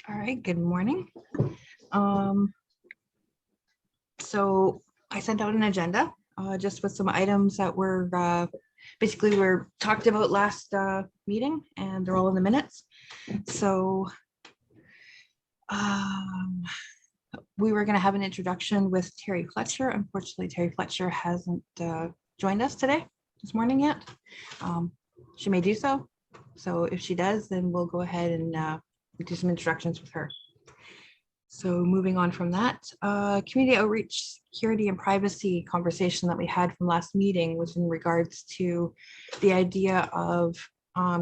All right, good morning. So I sent out an agenda just with some items that were basically were talked about last meeting, and they're all in the minutes. So we were going to have an introduction with Terry Fletcher. Unfortunately, Terry Fletcher hasn't joined us this morning yet. She may do so. So if she does, then we'll go ahead and do some introductions with her. So moving on from that, community outreach, security and privacy conversation that we had from last meeting was in regards to the idea of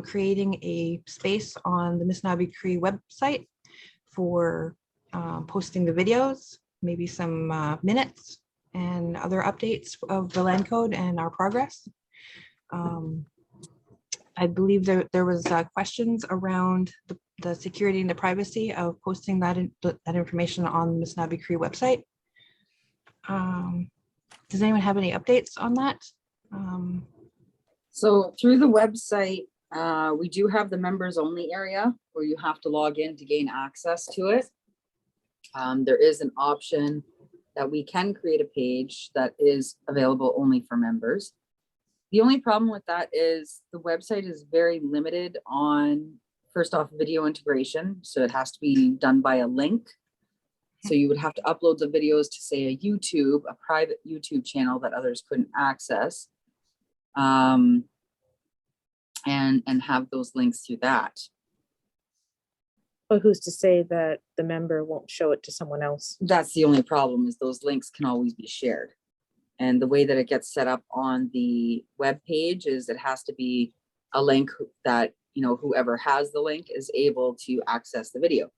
creating a space on the Missanabie Cree website for posting the videos, maybe some minutes and other updates of the land code and our progress. I believe there was questions around the security and the privacy of posting that information on the Missanabie Cree website. Does anyone have any updates on that? So through the website, we do have the members only area where you have to log in to gain access to it. There is an option that we can create a page that is available only for members. The only problem with that is the website is very limited on, first off, video integration. So it has to be done by a link. So you would have to upload the videos to, say, a private YouTube channel that others couldn't access, and have those links through that. But who's to say that the member won't show it to someone else? That's the only problem, is those links can always be shared. And the way that it gets set up on the web page is it has to be a link that, whoever has the link is able to access the video.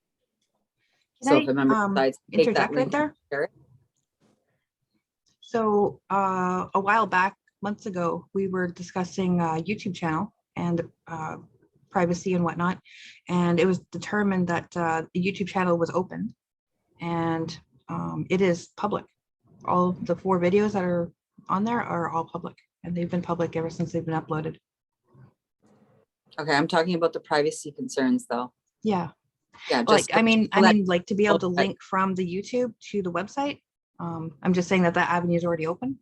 So if a member decides to take that link there. So a while back, months ago, we were discussing a YouTube channel and privacy and whatnot. And it was determined that the YouTube channel was open and it is public. All the 4 videos that are on there are all public, and they've been public ever since they've been uploaded. Okay, I'm talking about the privacy concerns though. Yeah. Yeah. Like, I mean, like to be able to link from the YouTube to the website. I'm just saying that avenue is already open.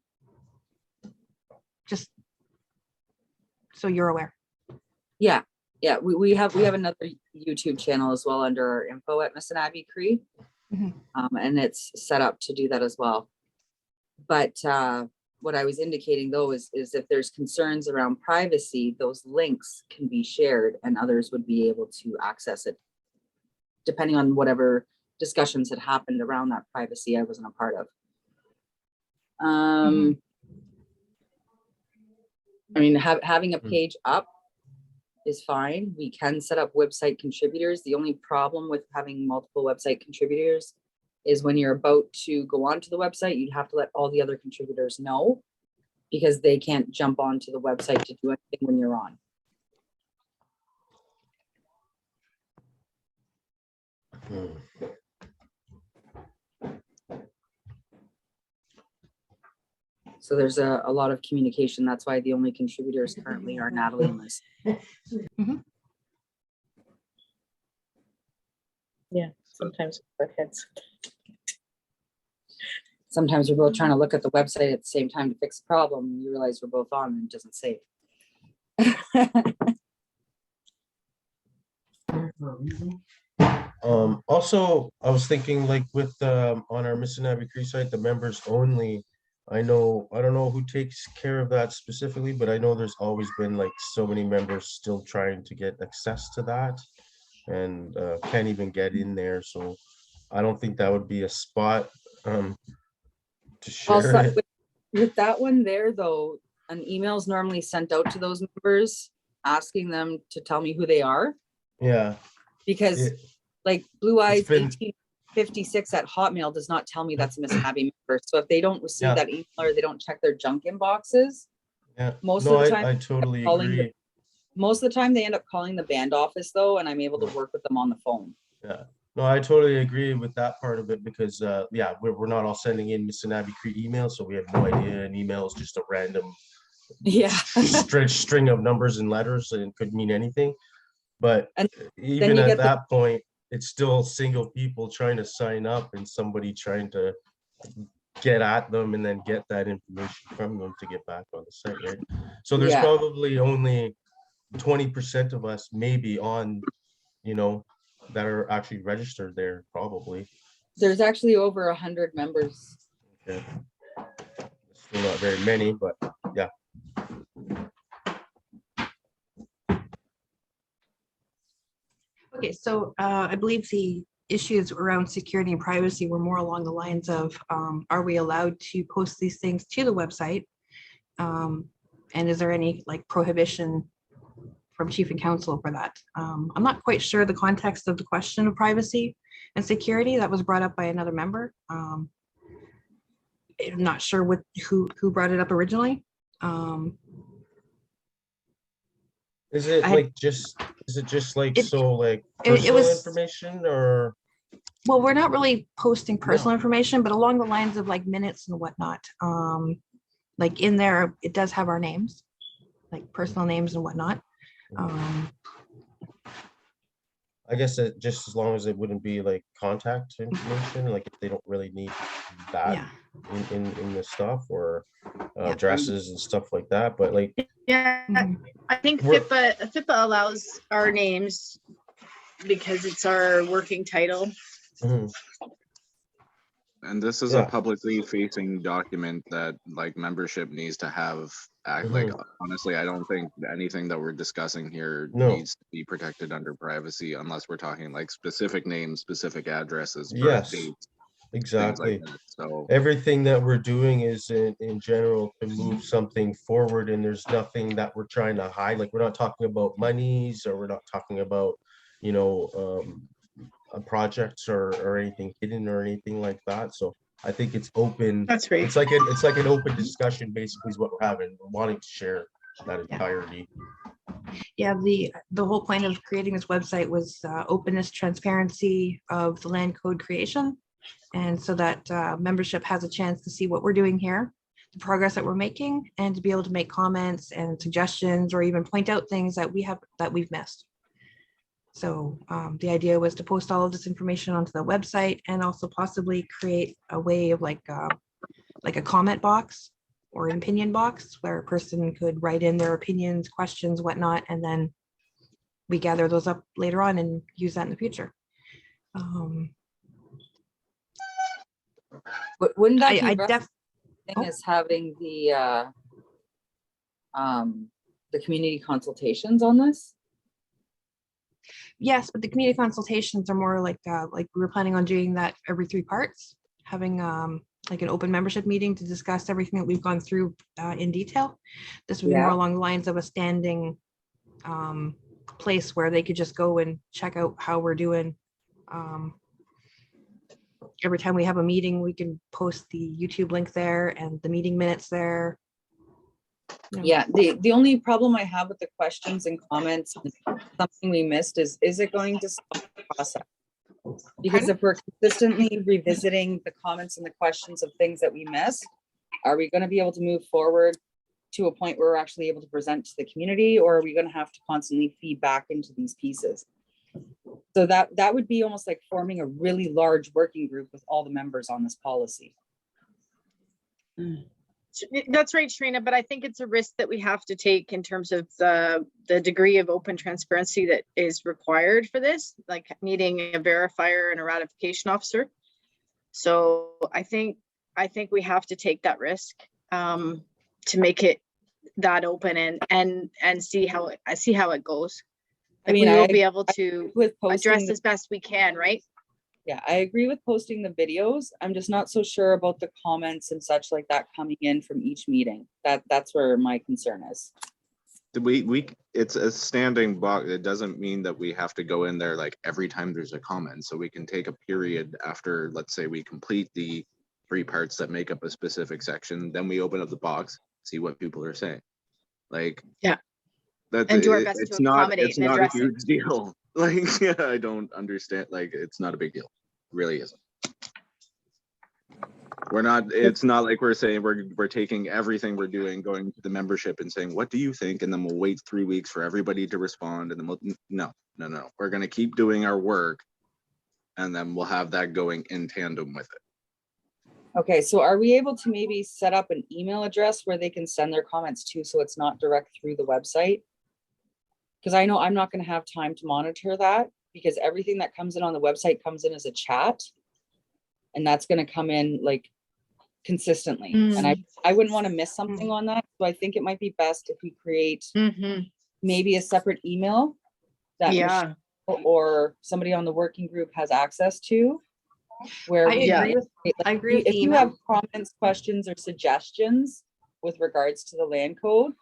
Just so you're aware. Yeah. Yeah. We have another YouTube channel as well under our info at Missanabie Cree. Mm-hmm. And it's set up to do that as well. But what I was indicating though is if there's concerns around privacy, those links can be shared and others would be able to access it, depending on whatever discussions had happened around that privacy I wasn't a part of. I mean, having a page up is fine. We can set up website contributors. The only problem with having multiple website contributors is when you're about to go onto the website, you'd have to let all the other contributors know, because they can't jump onto the website to do anything when you're on. So there's a lot of communication. That's why the only contributors currently are Natalie and Liz. Yeah, sometimes we butt heads. Sometimes we're both trying to look at the website at the same time to fix the problem, and you realize we're both on and it doesn't save. Also, I was thinking, like, with on our Missanabie Cree site, the members only, I don't know who takes care of that specifically, but I know there's always been like so many members still trying to get access to that and can't even get in there. So I don't think that would be a spot to share Also, it. with that one there though, an email is normally sent out to those members asking them to tell me who they are. Yeah. Because like Blue Eyes 1856 at Hotmail does not tell me that's a Missanabie member. So if they don't receive that email or they don't check their junk inboxes, most of the time I totally agree. Most of the time they end up calling the band office though, and I'm able to work with them on the phone. Yeah. No, I totally agree with that part of it, because we're not all sending in Missanabie Cree emails, so we have no idea an email is just a random string of numbers and letters, and it could mean anything. But even at that point, it's still single people trying to sign up and somebody trying to get at them and then get that information from them to get back on the site, right? So there's Yeah. probably only 20% of us maybe on, you know, that are actually registered there, probably. There's actually over 100 members. Okay. Still not very many, but yeah. Okay, so I believe the issues around security and privacy were more along the lines of, are we allowed to post these things to the website? And is there any like prohibition from chief and council for that? I'm not quite sure the context of the question of privacy and security that was brought up by another member. I'm not sure who brought it up originally. Is it I- like just like It- so like it personal was- information or? Well, we're not really posting personal information, but along the lines of like minutes and whatnot. Like in there, it does have our names, like personal names and whatnot. I guess it just as long as it wouldn't be like contact information, like if they don't really need that Yeah, in the stuff or Yeah. addresses and stuff like that, but like Yeah, Mhm. I think We're- FIPA allows our names because it's our working title. mhm, And this is Yeah. a publicly facing document that like membership needs to have like honestly, I don't think anything that we're discussing here No. needs to be protected under privacy unless we're talking like specific names, specific addresses, birth Yes, dates, things exactly. like that. So Everything that we're doing is in general to move something forward, and there's nothing that we're trying to hide. Like we're not talking about monies, or we're not talking about, you know, projects or anything hidden or anything like that. So I think it's open. That's right. It's like an open discussion, basically, is what we're having. We're wanting to share that entirety. yeah. The whole point of creating this website was openness, transparency of the land code creation, and so that membership has a chance to see what we're doing here, the progress that we're making, and to be able to make comments and suggestions, or even point out things that we've missed. So the idea was to post all of this information onto the website and also possibly create a way of like a comment box or an opinion box where a person could write in their opinions, questions, whatnot, and then we gather those up later on and use that in the future. But wouldn't that I be best def, thing is having the community consultations on this? yes, but the community consultations are more like we were planning on doing that every 3 parts, having like an open membership meeting to discuss everything that we've gone through in detail. This would be more Yeah. along the lines of a standing place where they could just go and check out how we're doing. Every time we have a meeting, we can post the YouTube link there and the meeting minutes there. You know, Yeah, the only problem I have with the questions and comments, something we missed is it going to stop the process? Because if we're consistently revisiting the comments and the questions of things that we missed, are we gonna be able to move forward to a point where we're actually able to present to the community, or are we gonna have to constantly feed back into these pieces? So that would be almost like forming a really large working group with all the members on this policy. That's right, Sharina, but I think it's a risk that we have to take in terms of the degree of open transparency that is required for this, like needing a verifier and a ratification officer. So I think we have to take that risk to make it that open and see how it goes. Like, we will be able to With address posting, as best we can, right? yeah, I agree with posting the videos. I'm just not so sure about the comments and such like that coming in from each meeting. That's where my concern is. It's a standing box. It doesn't mean that we have to go in there like every time there's a comment. So we can take a period after, let's say we complete the 3 parts that make up a specific section, then we open up the box, see what people are saying. Like, Yeah. That's And do our best it's to not accommodate it's and not a address it. huge deal. Like, yeah, I don't understand. Like, it's not a big deal. It really isn't. It's not like we're saying we're taking everything we're doing, going to the membership and saying, what do you think? And then we'll wait 3 weeks for everybody to respond. And then no. We're gonna keep doing our work And then we'll have that going in tandem with it. Okay, so are we able to maybe set up an email address where they can send their comments to, so it's not direct through the website? Because I know I'm not gonna have time to monitor that, because everything that comes in on the website comes in as a chat. And that's gonna come in like consistently, and I wouldn't want to miss something on that, so I think it might be best if we create maybe a separate email that Yeah, Michelle or somebody on the working group has access to. Where I we agree with, like, I agree with if the you have email. comments, questions, or suggestions with regards to the land code,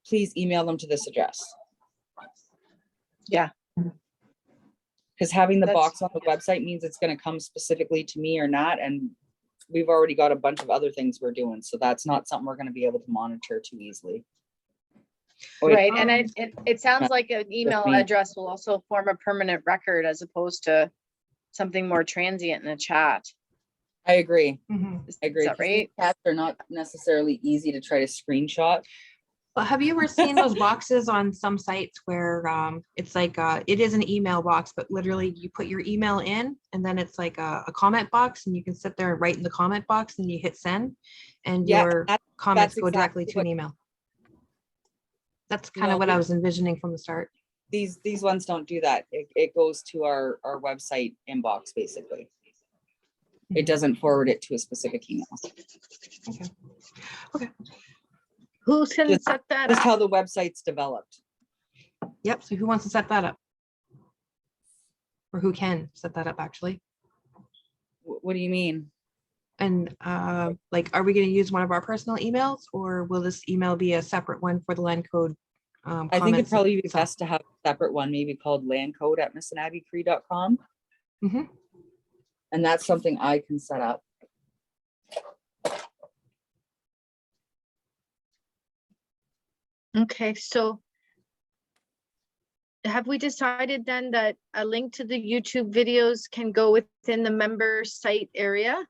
please email them to this address. yeah. Because having the That's- box on the website means it's gonna come specifically to me or not, and we've already got a bunch of other things we're doing, so that's not something we're gonna be able to monitor too easily. Wait, Right, and it sounds like an email me. address will also form a permanent record as opposed to something more transient in a chat. I agree, Mhm. Is I agree. that 'Cause these right? chats are not necessarily easy to try to screenshot. But have you ever seen those boxes on some sites where it's like it is an email box, but literally you put your email in and then it's like a comment box and you can sit there and write in the comment box and you hit send and Yeah, your that's comments go exactly directly to what- an email. That's kind of No, what I was envisioning from the start. These ones don't do that. It goes to our website inbox, basically. It doesn't forward it to a specific email. Who can Just- set that That's up? how the website's developed. Yep, so who wants to set that up? Or who can set that up, actually? What do you mean? And like, are we gonna use one of our personal emails or will this email be a separate one for the land code? I think it'd comments probably be itself? best to have a separate one, maybe called landcode@missanabie.com. Mhm. And that's something I can set up. Okay, so have we decided then that a link to the YouTube videos can go within the member site area?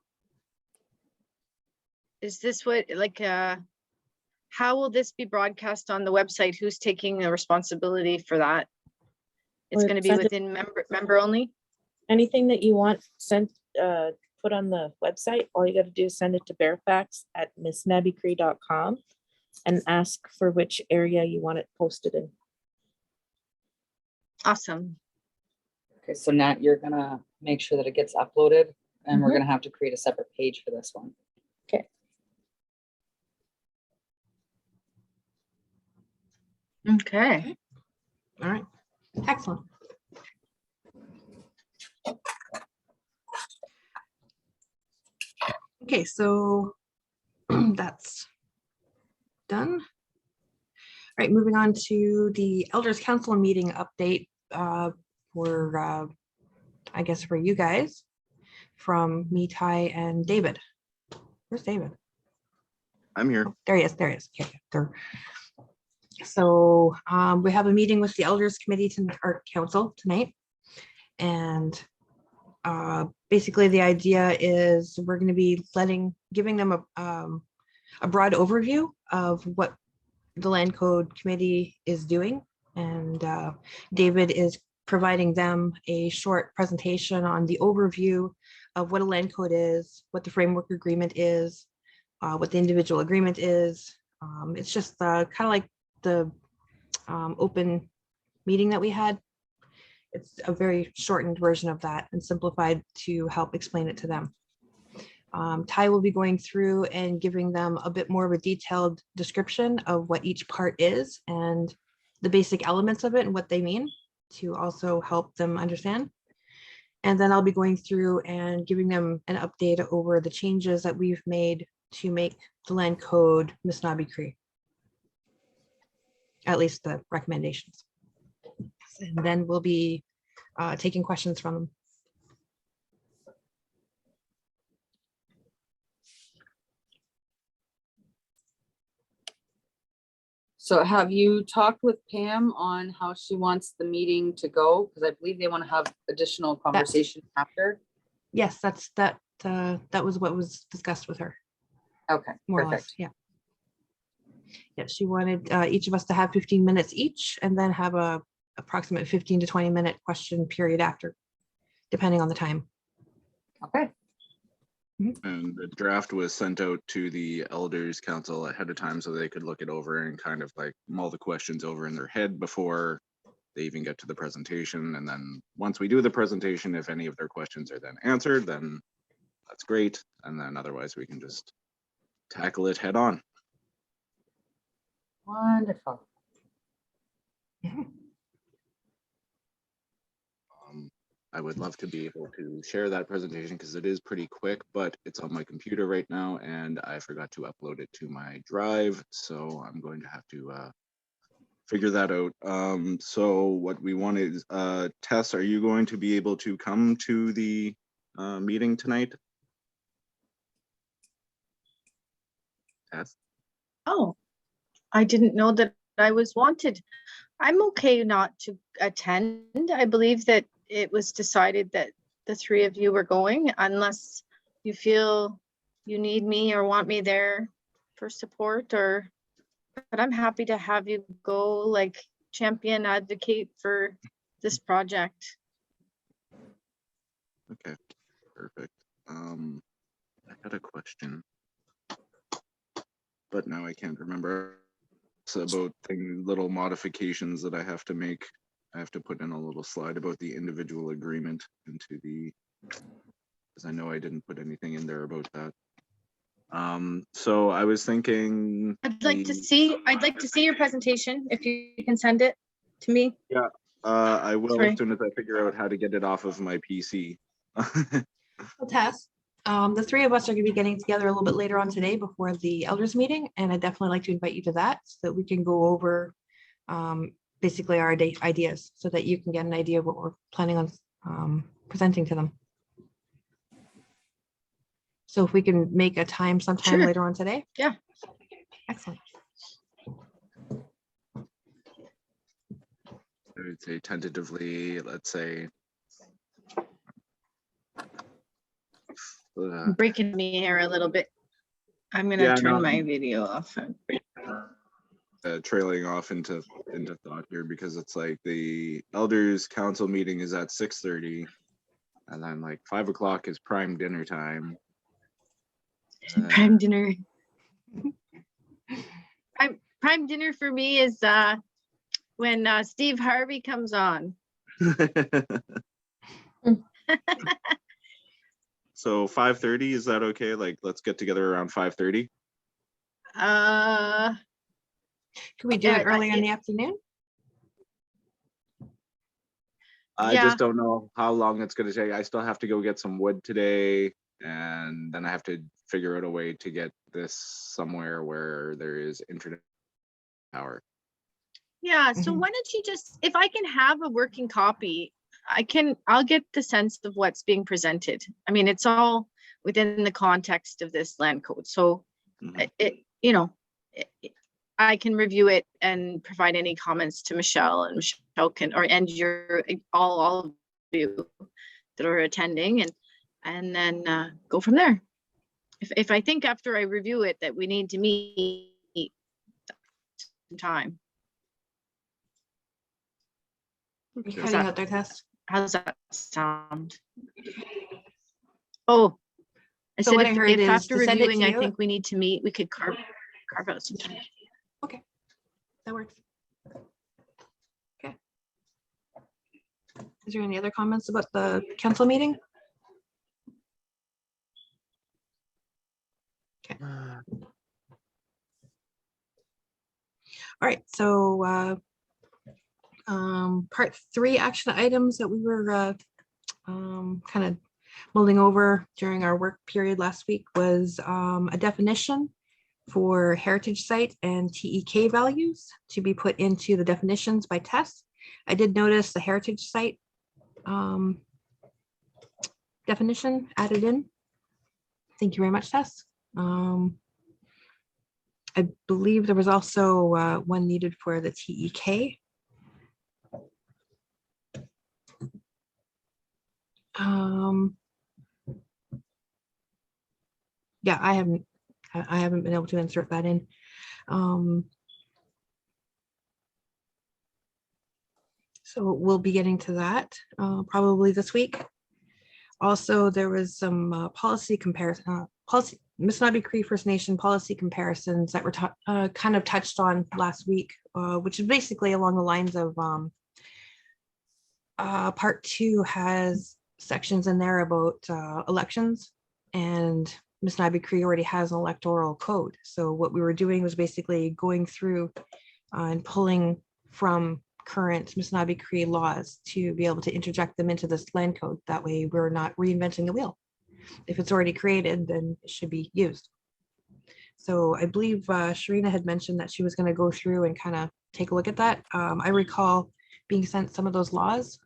Is this what, like, how will this be broadcast on the website? Who's taking the responsibility for that? It's Well, gonna be send it- within member only? Anything that you want sent, put on the website, all you gotta do is send it to Missanabie.com and ask for which area you want it posted in. Awesome. Okay, so now you're gonna make sure that it gets uploaded, and we're Mhm. gonna have to create a separate page for this one. Okay. All right, excellent. Okay, so that's done. All right, moving on to the Elders Council meeting update for, I guess, for you guys from me, Ty, and David. Where's David? I'm here. Oh, there he is, there he is. Okay, there. So we have a meeting with the Elders Committee or Council tonight. And basically the idea is we're going to be giving them a broad overview of what the Land Code Committee is doing. And David is providing them a short presentation on the overview of what a land code is, what the framework agreement is, what the individual agreement is. It's just kind of like the open meeting that we had. It's a very shortened version of that and simplified to help explain it to them. Ty will be going through and giving them a bit more of a detailed description of what each part is and the basic elements of it and what they mean to also help them understand. And then I'll be going through and giving them an update over the changes that we've made to make the land code Missanabie Cree. At least the recommendations. And then we'll be taking questions from them. So have you talked with Pam on how she wants the meeting to go? Because I believe they want to have additional conversation after. Yes, that was what was discussed with her, Okay, more or less, perfect. yeah. Yeah, she wanted each of us to have 15 minutes each and then have a approximate 15 to 20 minute question period after. depending on the time. Okay, And the draft was sent out to the elders council ahead of time so they could look it over and kind of like mull the questions over in their head before they even get to the presentation. And then once we do the presentation, if any of their questions are then answered, then that's great. And then otherwise we can just tackle it head on. wonderful. I would love to be able to share that presentation because it is pretty quick, but it's on my computer right now and I forgot to upload it to my drive. So I'm going to have to figure that out. So what we want is, Tess, are you going to be able to come to the meeting tonight? Tess? Oh, I didn't know that I was wanted. I'm okay not to attend. I believe that it was decided that the three of you were going unless you feel you need me or want me there for support but I'm happy to have you go, like, champion advocate for this project. Okay, perfect. I had a question, but now I can't remember. It's about little modifications that I have to make. I have to put in a little slide about the individual agreement into the, because I know I didn't put anything in there about that. So I was thinking. I'd like to see your presentation if you can send it to me. I will Sorry. as soon as I figure out how to get it off of my PC. Well, Tess, the three of us are going to be getting together a little bit later on today before the elders meeting, and I'd definitely like to invite you to that so that we can go over basically our ideas so that you can get an idea of what we're planning on presenting to them. So if we can make a time sometime Sure. later on today. Yeah. Excellent. I would say tentatively, let's say. You're breaking me here a little bit. I'm gonna Yeah, turn no. my video off. Trailing off into thought here because it's like the elders council meeting is at 6:30 and then like 5 o'clock is prime dinner time. Prime dinner. Prime dinner for me is when Steve Harvey comes on. So 5:30, is that okay? Like, let's get together around 5:30. Could we do it Yeah, earlier in the afternoon? I Yeah. just don't know how long it's gonna take. I still have to go get some wood today, and then I have to figure out a way to get this somewhere where there is internet power. Yeah, so Mhm. why don't you just, if I can have a working copy, I'll get the sense of what's being presented. I mean, it's all within the context of this land code. So Mhm. I can review it and provide any comments to Michelle, and Michelle can, and your, all of you that are attending, and then go from there. If I think after I review it that we need to meet some time. You're Okay. cutting out their test. How does that sound? Oh, I So said what I heard if is after to send it to reviewing, I you. think we need to meet, we could carve out some time. That works. Okay. Is there any other comments about the council meeting? All right, so part 3 action items that we were kind of mulling over during our work period last week was a definition for heritage site and TEK values to be put into the definitions by Tess. I did notice the heritage site definition added in. Thank you very much, Tess. I believe there was also one needed for the TEK. Yeah, I haven't been able to insert that in. So we'll be getting to that probably this week. Also, there was some policy comparison, Missanabie Cree First Nation policy comparisons that were kind of touched on last week, which is basically along the lines of part 2 has sections in there about elections, and Missanabie Cree already has an electoral code. So what we were doing was basically going through and pulling from current Missanabie Cree laws to be able to interject them into this land code. That way we're not reinventing the wheel. If it's already created, then it should be used. So I believe Sharina had mentioned that she was going to go through and kind of take a look at that. I recall being sent some of those laws.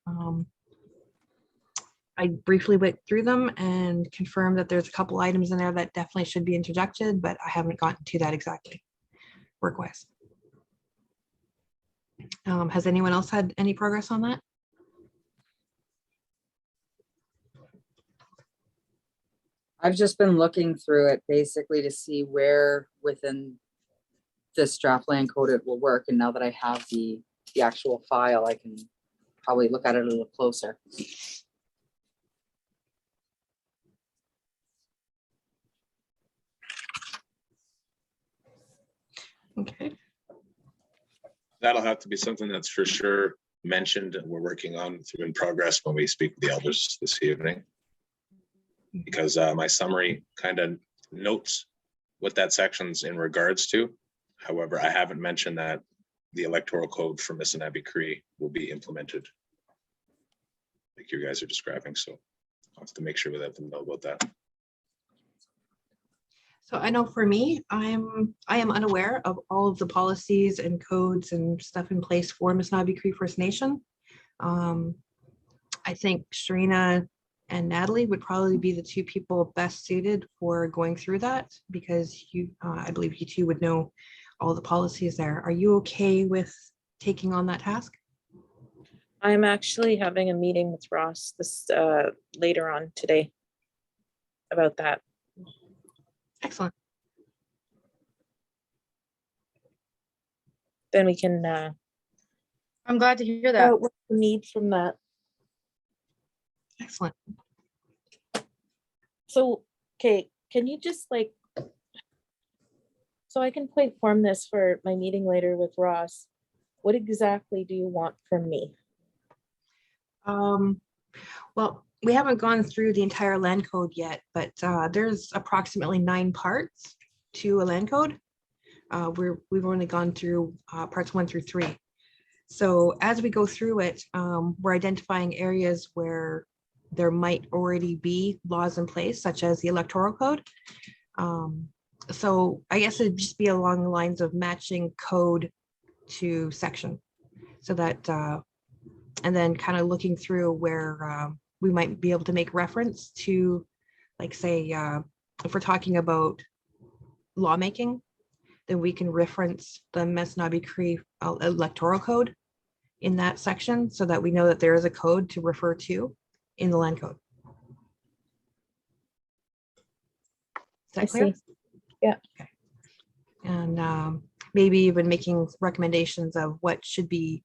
I briefly went through them and confirmed that there's a couple items in there that definitely should be interjected, but I haven't gotten to that exactly work-wise. Has anyone else had any progress on that? I've just been looking through it basically to see where within this draft land code it will work. And now that I have the actual file, I can probably look at it a little closer. Okay. That'll have to be something that's for sure mentioned and we're working on through in progress when we speak with the elders this evening. Because my summary kind of notes what that section's in regards to. However, I haven't mentioned that the electoral code for Missanabie Cree will be implemented like you guys are describing. So I'll have to make sure we let them know about that. So I know for me, I am unaware of all of the policies and codes and stuff in place for Missanabie Cree First Nation. I think Sharina and Natalie would probably be the two people best suited for going through that, because you, I believe you two would know all the policies there. Are you okay with taking on that task? I'm actually having a meeting with Ross this later on today about that. Excellent. Then we can I'm glad to hear that. what we need from that. Excellent. So, okay, can you just like, so I can point form this for my meeting later with Ross. What exactly do you want from me? Well, we haven't gone through the entire land code yet, but there's approximately 9 parts to a land code. We've only gone through parts 1 through 3. So as we go through it, we're identifying areas where there might already be laws in place, such as the electoral code. So I guess it'd just be along the lines of matching code to section, so that, and then kind of looking through where we might be able to make reference to, like, say, if we're talking about lawmaking, then we can reference the Missanabie Cree electoral code in that section, so that we know that there is a code to refer to in the land code. Is that clear? Yeah. Okay. And maybe even making recommendations of what should be,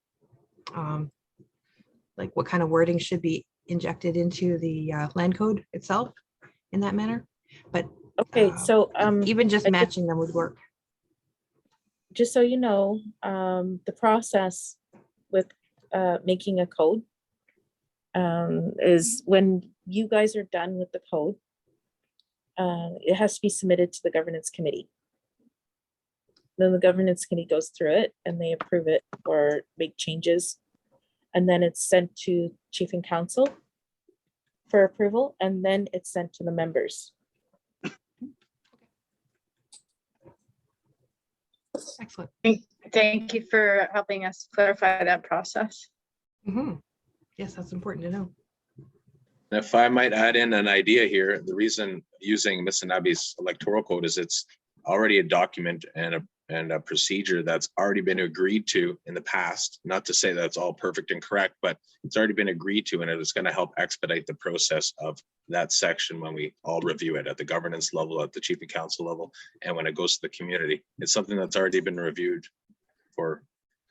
like what kind of wording should be injected into the land code itself in that manner. But Okay, so even just matching them would work. just so you know, the process with making a code is when you guys are done with the code, it has to be submitted to the governance committee. Then the governance committee goes through it and they approve it or make changes. And then it's sent to chief and council for approval, and then it's sent to the members. Excellent. Thank you for helping us clarify that process. Yes, that's important to know. If I might add in an idea here, the reason using Missanabie's electoral code is it's already a document and a procedure that's already been agreed to in the past. Not to say that's all perfect and correct, but it's already been agreed to, and it is going to help expedite the process of that section when we all review it at the governance level, at the chief and council level, and when it goes to the community. It's something that's already been reviewed for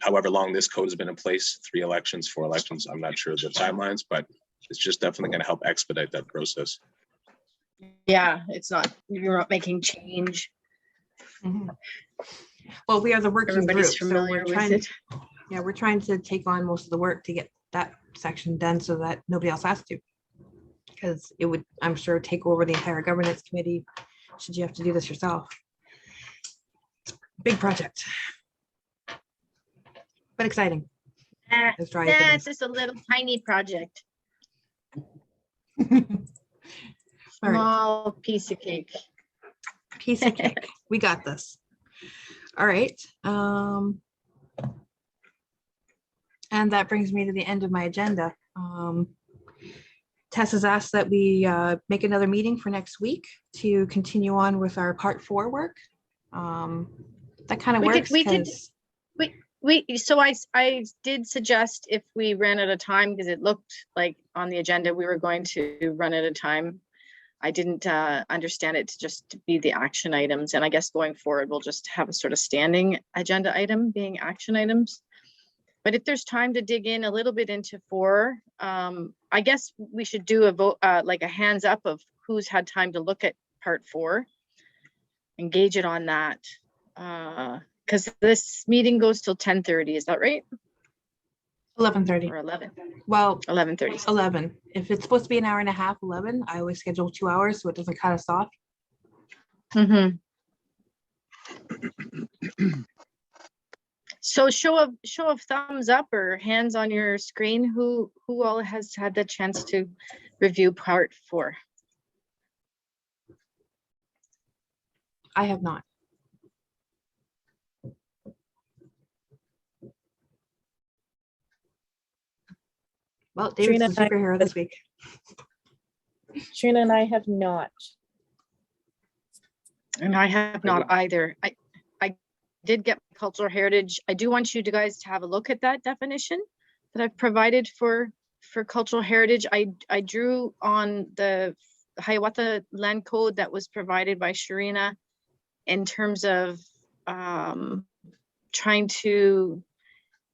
however long this code has been in place, 3 elections, 4 elections. I'm not sure of the timelines, but it's just definitely going to help expedite that process. Yeah, you're not making change. Mhm. Well, we are the working group, Everybody's so familiar we're with trying, it. yeah, we're trying to take on most of the work to get that section done so that nobody else has to. Because it would, I'm sure, take over the entire governance committee, should you have to do this yourself. Big project. But exciting. Ah, As dry as nah, it it's just a little tiny project, is. All right, small piece of cake. piece of cake. We got this. All right. And that brings me to the end of my agenda. Tess has asked that we make another meeting for next week to continue on with our part 4 work. That kind of works because So I did suggest if we ran out of time, because it looked like on the agenda we were going to run out of time. I didn't understand it to just be the action items, and I guess going forward we'll just have a sort of standing agenda item being action items. But if there's time to dig in a little bit into 4, I guess we should do a vote, like a hands up of who's had time to look at part 4, engage it on that. Because this meeting goes till 10:30, is that right? 11:30. Or 11? Well, 11:30. 11. If it's supposed to be an hour and a half, 11. I always schedule 2 hours so it doesn't cut us off. Mm-hmm. So show of thumbs up or hands on your screen, who all has had the chance to review part 4? I have not. Well, David's Trina the and I- superhero this week. Trina and I have not. And I have not either. I did get cultural heritage. I do want you guys to have a look at that definition that I've provided for cultural heritage. I drew on the Hiawatha land code that was provided by Sharina in terms of trying to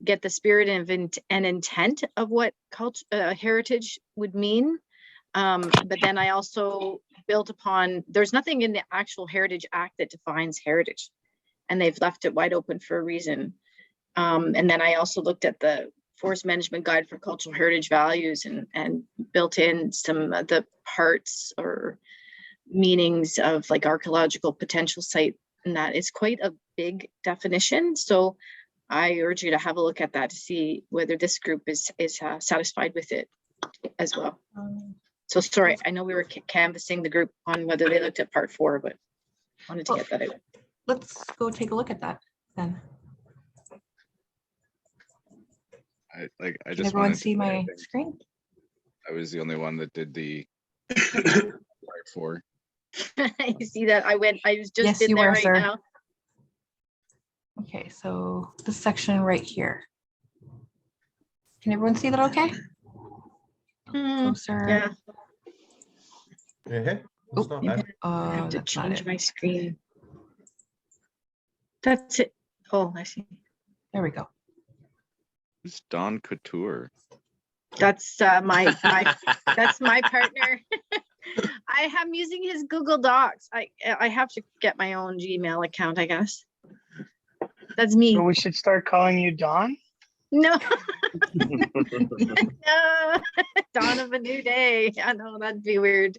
get the spirit and intent of what heritage would mean. But then I also built upon, there's nothing in the actual Heritage Act that defines heritage, and they've left it wide open for a reason. And then I also looked at the Forest Management Guide for Cultural Heritage Values and built in some of the parts or meanings of like archaeological potential site, and that is quite a big definition. So I urge you to have a look at that to see whether this group is satisfied with it as well. So sorry, I know we were canvassing the group on whether they looked at part 4, but wanted to get that out. Let's go take a look at that then. I Can just everyone wanted to see say, I my think screen? I was the only one that did the part 4. You see that? I was just Yes, in you there were, right sir. now. Okay, so this section right here. Can everyone see that okay? Closer. Yeah, Yeah, it's not bad. I have to That's not change it. my screen. That's it. Oh, I see. There we go. Who's Don Couture? That's my that's my partner. I am using his Google Docs. I have to get my own Gmail account, I guess. That's me. So we should start calling you Dawn? No. No. Dawn of a new day. I know that'd be weird.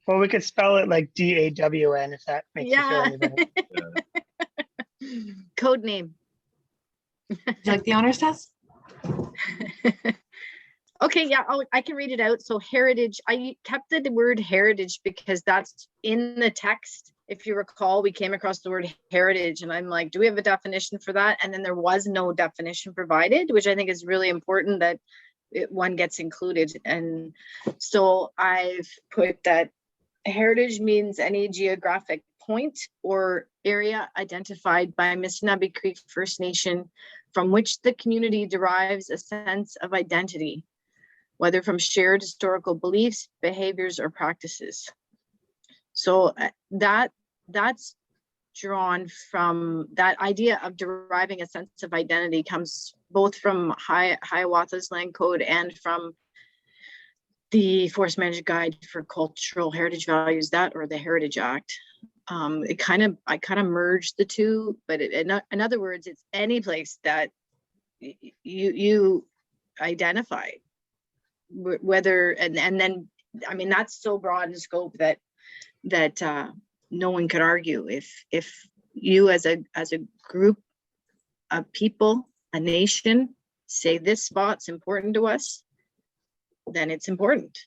Well, we could spell it like DAWN if that makes you feel Yeah. any better. Code name. Would you like the honors test? Okay, yeah, I can read it out. So heritage, I kept the word heritage because that's in the text. If you recall, we came across the word heritage and I'm like, do we have a definition for that? And then there was no definition provided, which I think is really important that one gets included. And so I've put that heritage means any geographic point or area identified by Missanabie Cree First Nation from which the community derives a sense of identity, whether from shared historical beliefs, behaviors, or practices. So that's drawn from that idea of deriving a sense of identity comes both from Hiawatha's Land Code and from the Forest Management Guide for Cultural Heritage Values, that or the Heritage Act. I kind of merged the two, but in other words, it's any place that you identify, whether, and then, I mean, that's so broad in scope that no one could argue. If you as a group of people, a nation, say this spot's important to us, then it's important.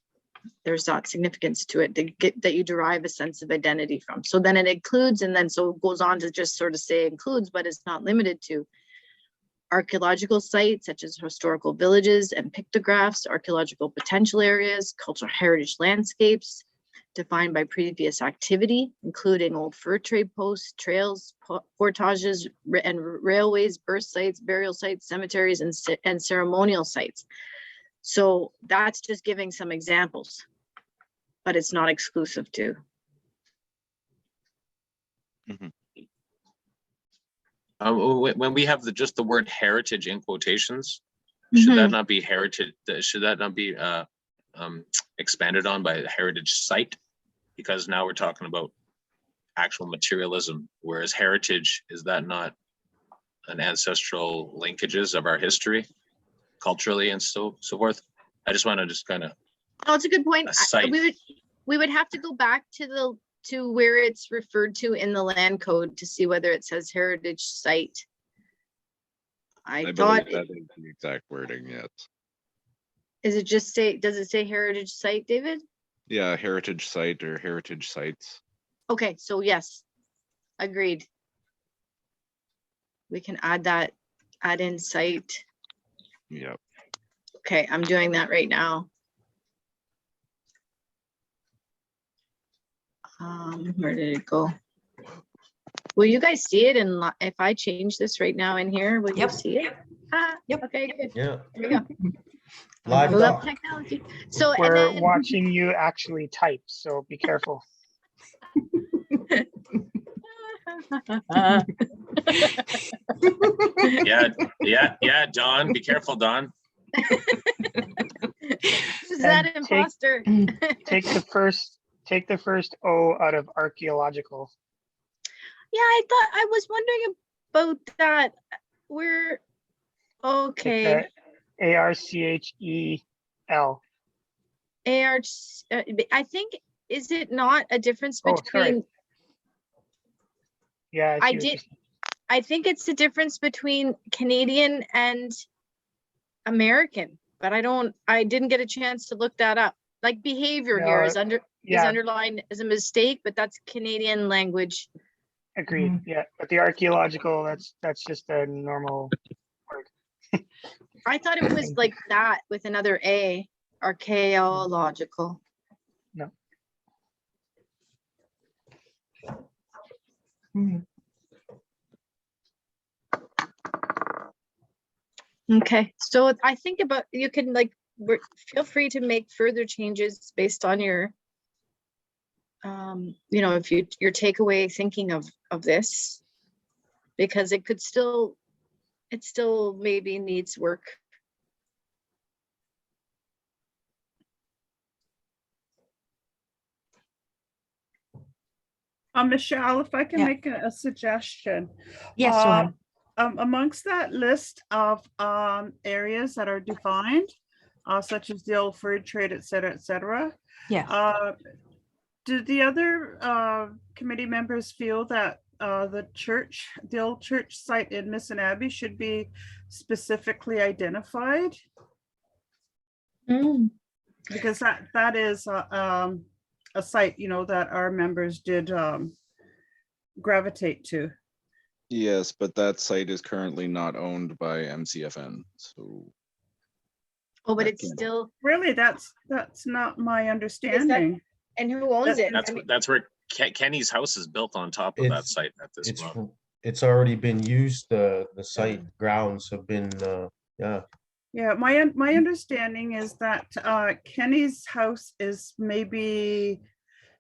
There's that significance to it that you derive a sense of identity from. So then it includes, and then so it goes on to just sort of say includes, but it's not limited to archaeological sites such as historical villages and pictographs, archaeological potential areas, cultural heritage landscapes defined by previous activity, including old fur trade posts, trails, portages, and railways, birth sites, burial sites, cemeteries, and ceremonial sites. So that's just giving some examples, but it's not exclusive to. When we have just the word heritage in quotations, should that not be heritage? Should that not be expanded on by heritage site? Because now we're talking about actual materialism, whereas heritage, is that not an ancestral linkages of our history, culturally and so forth? I just want to kind of. Oh, it's a good point. Site. We would have to go back to where it's referred to in the land code to see whether it says heritage site. I thought that is the exact wording, yes. Is it just say, does it say heritage site, David? Yeah, heritage site or heritage sites. Okay, so yes, agreed. We can add that, add in site. Yep. Okay, I'm doing that right now. Where did it go? Will you guys see it? And if I change this right now in here, will you see it? Yep. Okay, good. Yeah. Here we go. Live I love doc. technology. So, and We're then, watching you actually type, so be careful. Yeah, Don, be careful, Don. Who's that And imposter? Take the first O out of archaeological. Yeah, I was wondering about that. We're okay. ARCHEL. I think, is it not a difference Oh, sorry. between? Yeah, I see what you're did. saying. I think it's the difference between Canadian and American, but I didn't get a chance to look that up. Like behavior here is No, is underlined as a mistake, but that's Canadian language. Agreed. Yeah, but the archaeological, that's just a normal word. I thought it was like that with another A, archaeological. No. Okay, so I think about, you can like, feel free to make further changes based on your, if your takeaway thinking of this, because it could still, it still maybe needs work. Michelle, if I can Yeah. make a suggestion. Yes, Joanne. Amongst that list of areas that are defined, such as the old fur trade, et cetera, Yes. do the other committee members feel that the old church site in Missanabie should be specifically identified? Because that is a site, that our members did gravitate to. Yes, but that site is currently not owned by MCFN, so. Oh, but that it's can't- still, Really, that's not my understanding. and who owns it? That's where Kenny's house is built on top of that It's- site at this moment. It's already been used, the site grounds have been, yeah. Yeah, my understanding is that Kenny's house is maybe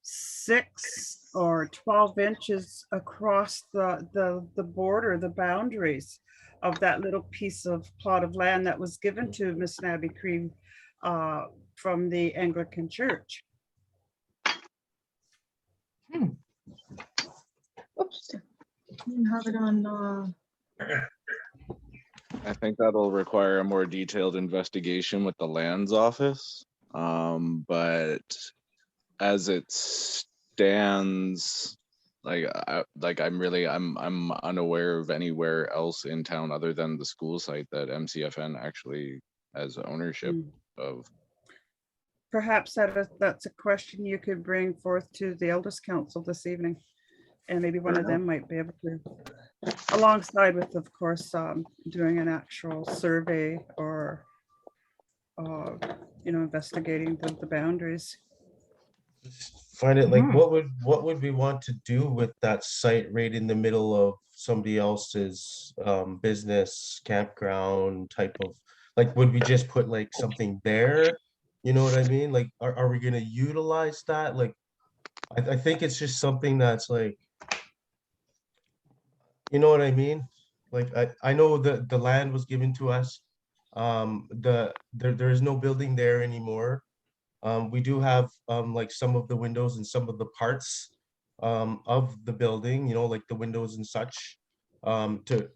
6 or 12 inches across the border, the boundaries. of that little piece of plot of land that was given to Missanabie Cree from the Anglican Church. Oops. Didn't have it on, I think that'll require a more detailed investigation with the lands office. But as it stands, I'm unaware of anywhere else in town other than the school site that MCFN actually has ownership of. Perhaps that's a question you could bring forth to the Elders Council this evening. And maybe one of them might be able to, alongside with, of course, doing an actual survey or, investigating the boundaries. Find it like, what would we want to do with that site right in the middle of somebody else's business campground type of, like, would we just put like something there? You know what I mean? Like, are we gonna utilize that? Like, I think it's just something that's like, you know what I mean? Like, I know that the land was given to us. There is no building there anymore. We do have like some of the windows and some of the parts of the building, like the windows and such, to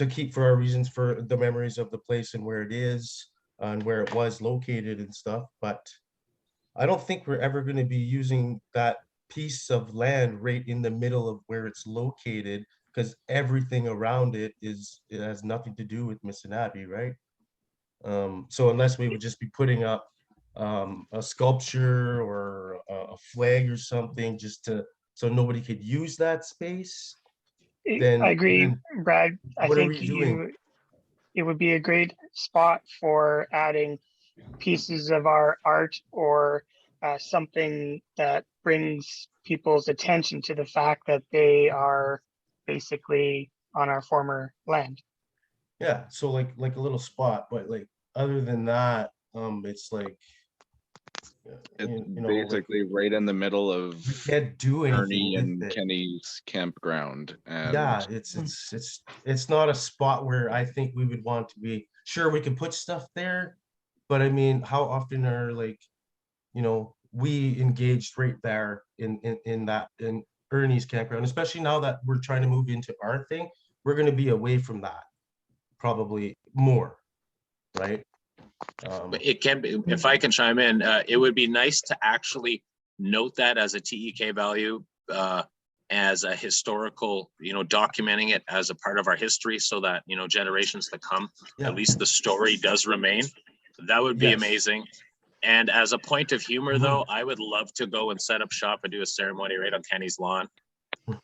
keep for our reasons, for the memories of the place and where it is and where it was located and stuff. But I don't think we're ever going to be using that piece of land right in the middle of where it's located, because everything around it has nothing to do with Missanabie, right? So unless we would just be putting up a sculpture or a flag or something just so nobody could use that space, then I agree, Brad. I what are think we doing? it would be a great spot for adding pieces of our art or something that brings people's attention to the fact that they are basically on our former land. Yeah, so like a little spot, but like other than that, it's like It's like, basically right in the middle we of can't do anything Ernie with and it. Kenny's campground. And Yeah, it's not a spot where I think we would want to be. Sure, we can put stuff there, but I mean, how often are like, we engaged right there in Ernie's campground, especially now that we're trying to move into our thing, we're going to be away from that probably more, right? But it can be, if I can chime in, it would be nice to actually note that as a TEK value, as a historical, documenting it as a part of our history so that, generations to come, Yeah. at least the story does remain. That would be Yes. amazing. And as a point of humor, though, I would love to go and set up shop and do a ceremony right on Kenny's lawn.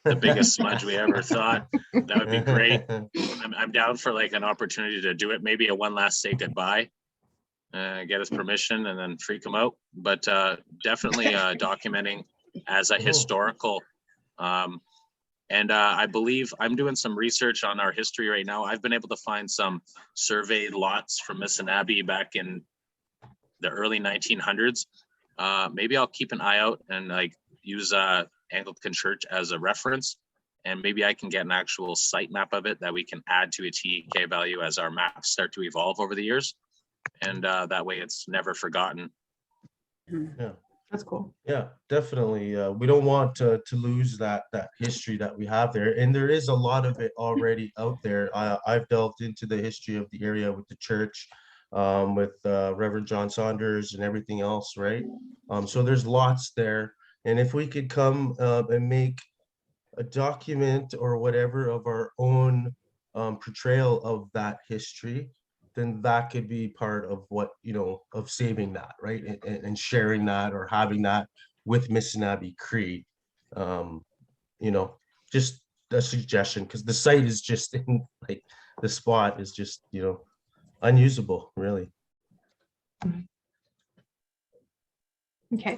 The biggest smudge we ever thought. That would be great. I'm down for like an opportunity to do it. Maybe a one last say goodbye, get his permission, and then freak him out. But definitely documenting as a historical. And I believe I'm doing some research on our history right now. I've been able to find some surveyed lots from Missanabie back in the early 1900s. Maybe I'll keep an eye out and like use Anglican Church as a reference, and maybe I can get an actual site map of it that we can add to a TEK value as our maps start to evolve over the years, and that way it's never forgotten. Yeah, That's cool. yeah, definitely. We don't want to lose that history that we have there, and there is a lot of it already out there. I've delved into the history of the area with the church, with Reverend John Saunders and everything else, right? So there's lots there, and if we could come and make a document or whatever of our own portrayal of that history, then that could be part of what, of saving that, right? And sharing that or having that with Missanabie Cree. Just a suggestion, because the site is just in, like, the spot is just, unusable, really. Okay.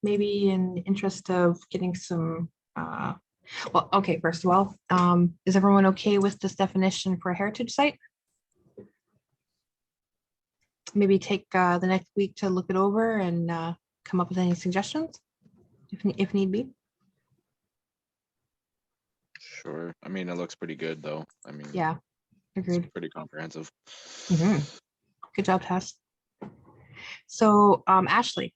Maybe in the interest of getting some, well, okay, first of all, is everyone okay with this definition for a heritage site? Maybe take the next week to look it over and come up with any suggestions if need be. Sure. I mean, it looks pretty good though. I mean, Yeah, it's agreed. pretty comprehensive. Mhm. Good job, Tess. So, Ashley,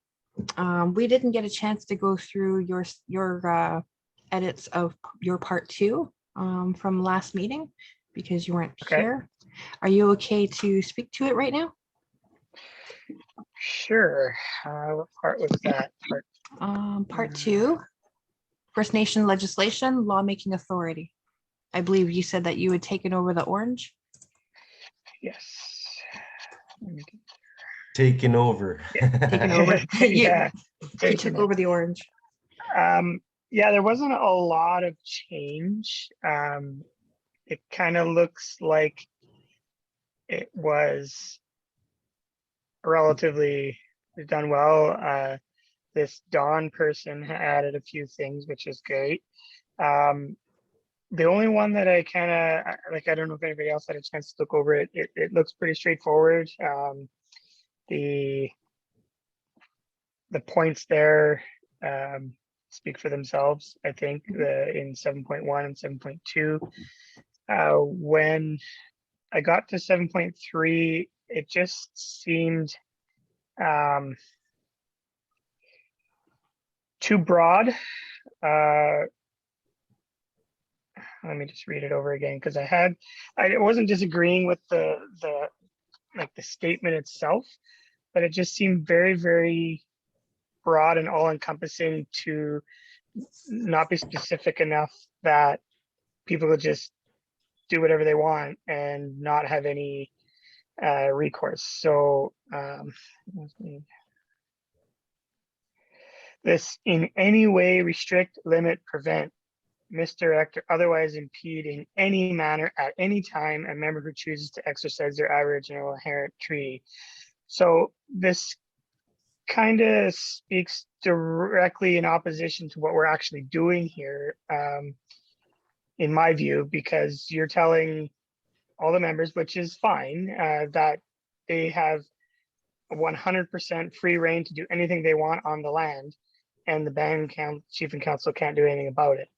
we didn't get a chance to go through your edits of your part 2 from last meeting because you weren't Okay. here. Are you okay to speak to it right now? Sure. What part was that? Part 2, First Nation legislation, lawmaking authority. I believe you said that you had taken over the orange. Yes. Let me get- Taking over. Taken over. Yeah. You taking took it. over the orange. Yeah, there wasn't a lot of change. It kind of looks like it was relatively done well. This Dawn person added a few things, which is great. The only one that I kind of like, I don't know if anybody else had a chance to look over it. It looks pretty straightforward. The points there speak for themselves, I think, in 7.1 and 7.2. When I got to 7.3, it just seemed too broad. Let me just read it over again because I wasn't disagreeing with the statement itself, but it just seemed very, very broad and all encompassing to not be specific enough that people would just do whatever they want and not have any recourse. So this in any way restrict, limit, prevent, misdirect, or otherwise impede in any manner at any time a member who chooses to exercise their Aboriginal inherent treaty. So this kind of speaks directly in opposition to what we're actually doing here, in my view, because you're telling all the members, which is fine, that they have 100% free reign to do anything they want on the land, and the band chief and council can't do anything about it.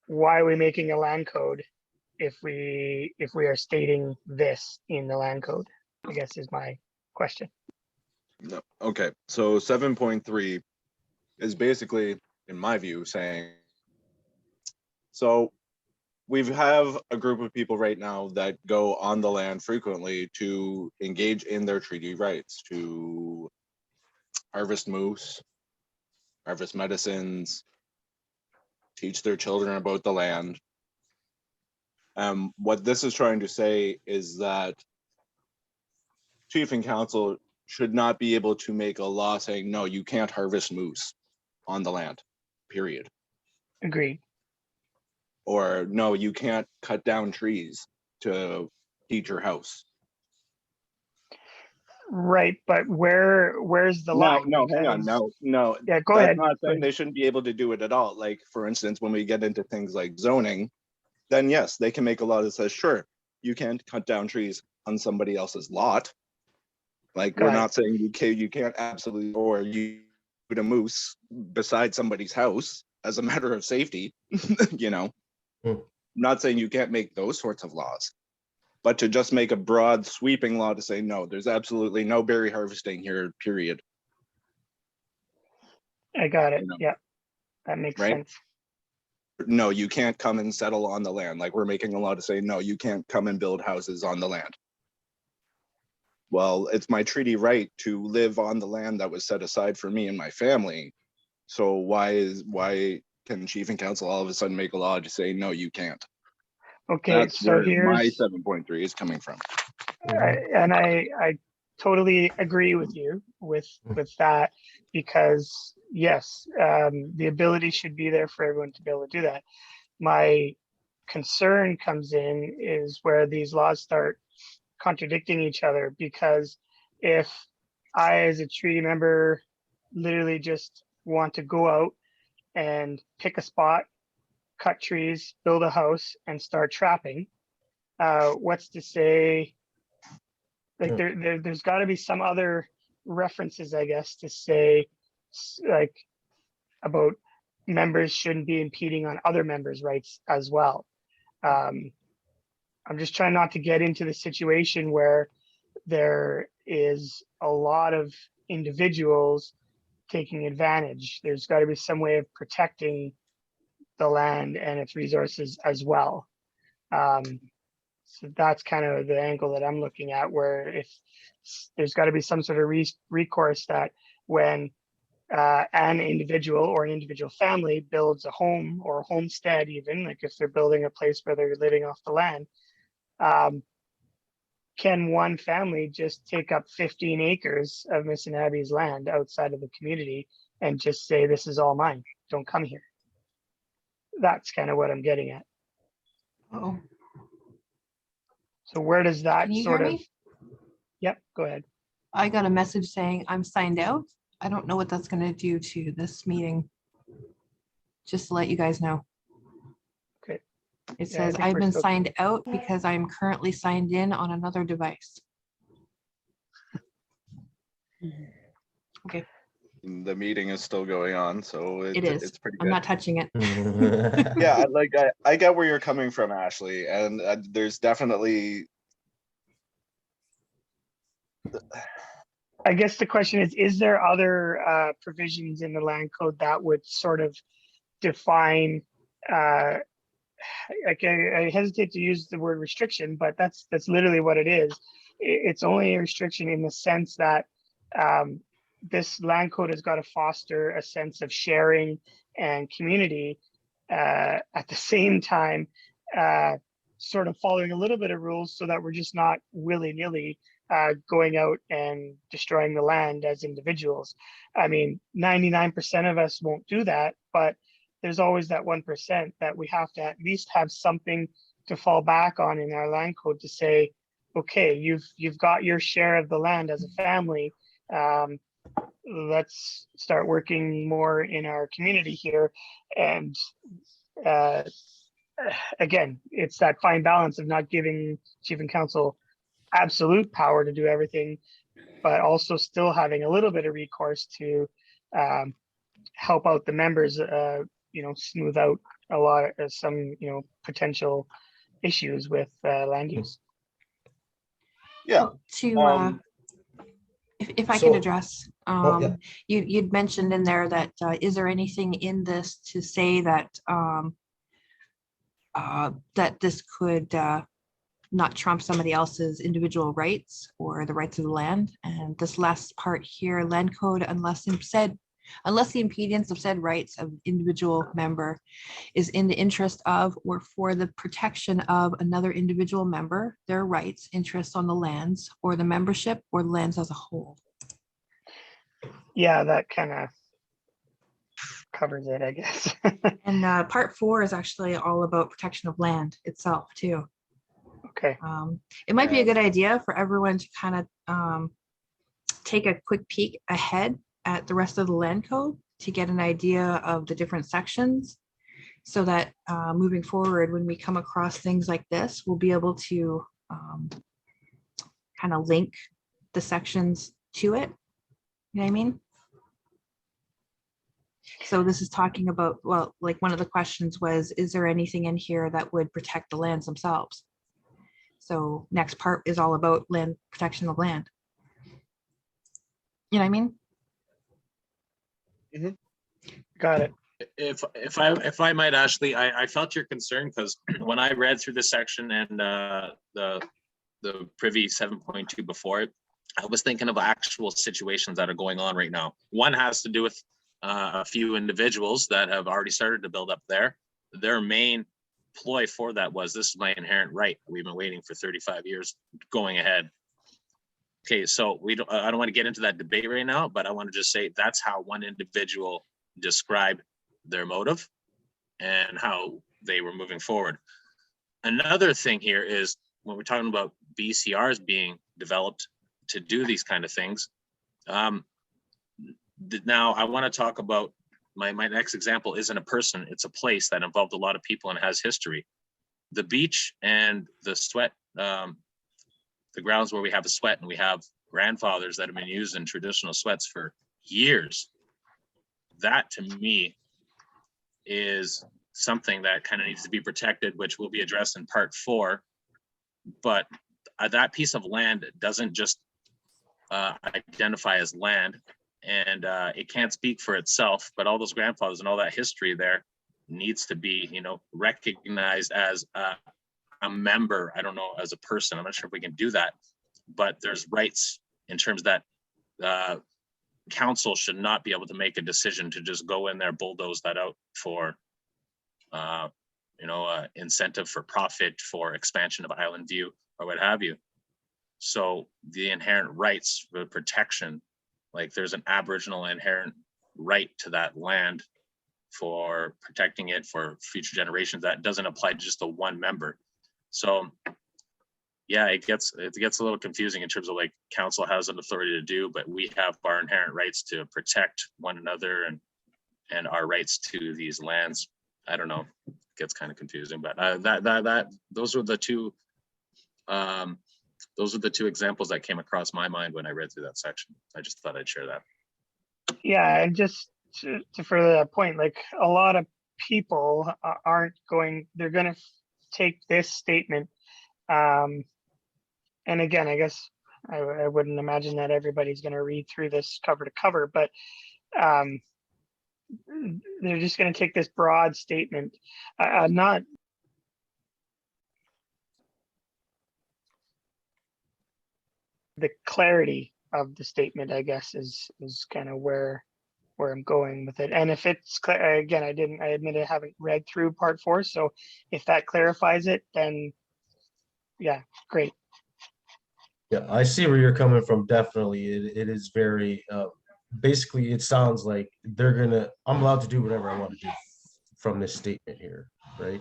Why are we making a land code if we are stating this in the land code, I guess is my question. No. Okay, so 7.3 is basically, in my view, saying, so we have a group of people right now that go on the land frequently to engage in their treaty rights, to harvest moose, harvest medicines, teach their children about the land. What this is trying to say is that chief and council should not be able to make a law saying, no, you can't harvest moose on the land, period. Agreed. Or no, you can't cut down trees to heat your house. Right, but where's the line? No, hang on, Because- no. Yeah, go That's ahead. not Go saying ahead. they shouldn't be able to do it at all. Like, for instance, when we get into things like zoning, then yes, they can make a law that says, sure, you can't cut down trees on somebody else's lot. Like, we're Got it. not saying you can't absolutely, or you put a moose beside somebody's house as a matter of safety, you know. Hmm. Not saying you can't make those sorts of laws, but to just make a broad sweeping law to say, no, there's absolutely no berry harvesting here, period. I got it. You know, Yeah, that makes right? sense. No, you can't come and settle on the land. Like, we're making a law to say, no, you can't come and build houses on the land. Well, it's my treaty right to live on the land that was set aside for me and my family. So why can chief and council all of a sudden make a law to say, no, you can't? Okay, That's so where my here's 7.3 is coming from. and I totally agree with you with that, because yes, the ability should be there for everyone to be able to do that. My concern comes in is where these laws start contradicting each other, because if I, as a treaty member, literally just want to go out and pick a spot, cut trees, build a house, and start trapping, what's to say? Like there's got to be some other references, I guess, to say like about members shouldn't be impeding on other members' rights as well. I'm just trying not to get into the situation where there is a lot of individuals taking advantage. There's got to be some way of protecting the land and its resources as well. So that's kind of the angle that I'm looking at, where if there's got to be some sort of recourse that when an individual or an individual family builds a home or a homestead, even like if they're building a place where they're living off the land, can one family just take up 15 acres of Missanabie's land outside of the community and just say, this is all mine, don't come here? That's kind of what I'm getting at. Oh, So where does that can you sort hear of, me? yep, go ahead. I got a message saying I'm signed out. I don't know what that's gonna do to this meeting. Just to let you guys know. Okay. It Yeah, I says think I've we're been still- signed out because I'm currently signed in on another device. The meeting is still going on, so It is. it's pretty I'm good. not touching it. Yeah, I get where you're coming from, Ashley, and there's definitely. I guess the question is there other provisions in the land code that would sort of define, like I hesitate to use the word restriction, but that's literally what it is. It's only a restriction in the sense that this land code has got to foster a sense of sharing and community, at the same time, sort of following a little bit of rules so that we're just not willy-nilly going out and destroying the land as individuals. I mean, 99% of us won't do that, but there's always that 1% that we have to at least have something to fall back on in our land code to say, okay, you've got your share of the land as a family. Let's start working more in our community here. And again, it's that fine balance of not giving chief and council absolute power to do everything, but also still having a little bit of recourse to help out the members, smooth out a lot of some, potential issues with land use. Yeah. To, if I could So- address, yeah. you'd mentioned in there that, is there anything in this to say that, that this could not trump somebody else's individual rights or the rights of the land? And this last part here, land code, unless the impedance of said rights of individual member is in the interest of or for the protection of another individual member, their rights, interests on the lands or the membership or lands as a whole. Yeah, that kind of covers it, I guess. And part 4 is actually all about protection of land itself too. Okay. It might be a good idea for everyone to kind of take a quick peek ahead at the rest of the land code to get an idea of the different sections, so that moving forward, when we come across things like this, we'll be able to kind of link the sections to it. You know what I mean? So this is talking about, well, like one of the questions was, is there anything in here that would protect the lands themselves? So next part is all about land protection of land. You know what I mean? Got it. If I might, Ashley, I felt your concern because when I read through this section and the privy 7.2 before it, I was thinking of actual situations that are going on right now. One has to do with a few individuals that have already started to build up there. Their main ploy for that was, this is my inherent right. We've been waiting for 35 years going ahead. Okay, so I don't want to get into that debate right now, but I want to just say that's how one individual described their motive and how they were moving forward. Another thing here is when we're talking about BCRs being developed to do these kind of things. Now I want to talk about my next example isn't a person, it's a place that involved a lot of people and has history. The beach and the sweat, the grounds where we have a sweat and we have grandfathers that have been using traditional sweats for years. That to me is something that kind of needs to be protected, which will be addressed in part 4. But that piece of land doesn't just identify as land, and it can't speak for itself, but all those grandfathers and all that history there needs to be, you know, recognized as a member. I don't know, as a person, I'm not sure if we can do that, but there's rights in terms that council should not be able to make a decision to just go in there, bulldoze that out for you know, incentive for profit, for expansion of Island View or what have you. So the inherent rights for protection, like there's an Aboriginal inherent right to that land for protecting it for future generations, that doesn't apply to just the one member. So yeah, it gets a little confusing in terms of like council has an authority to do, but we have our inherent rights to protect one another and our rights to these lands. I don't know, it gets kind of confusing, but those are the two examples that came across my mind when I read through that section. I just thought I'd share that. Yeah, and just to further that point, like a lot of people aren't going, they're going to take this statement. And again, I guess I wouldn't imagine that everybody's going to read through this cover to cover, but they're just going to take this broad statement, not the clarity of the statement, I guess, is kind of where I'm going with it. And if it's clear, again, I admit I haven't read through part 4. So if that clarifies it, then yeah, great. Yeah, I see where you're coming from. Definitely. It is very, basically, it sounds like I'm allowed to do whatever I want to do from this statement here, right?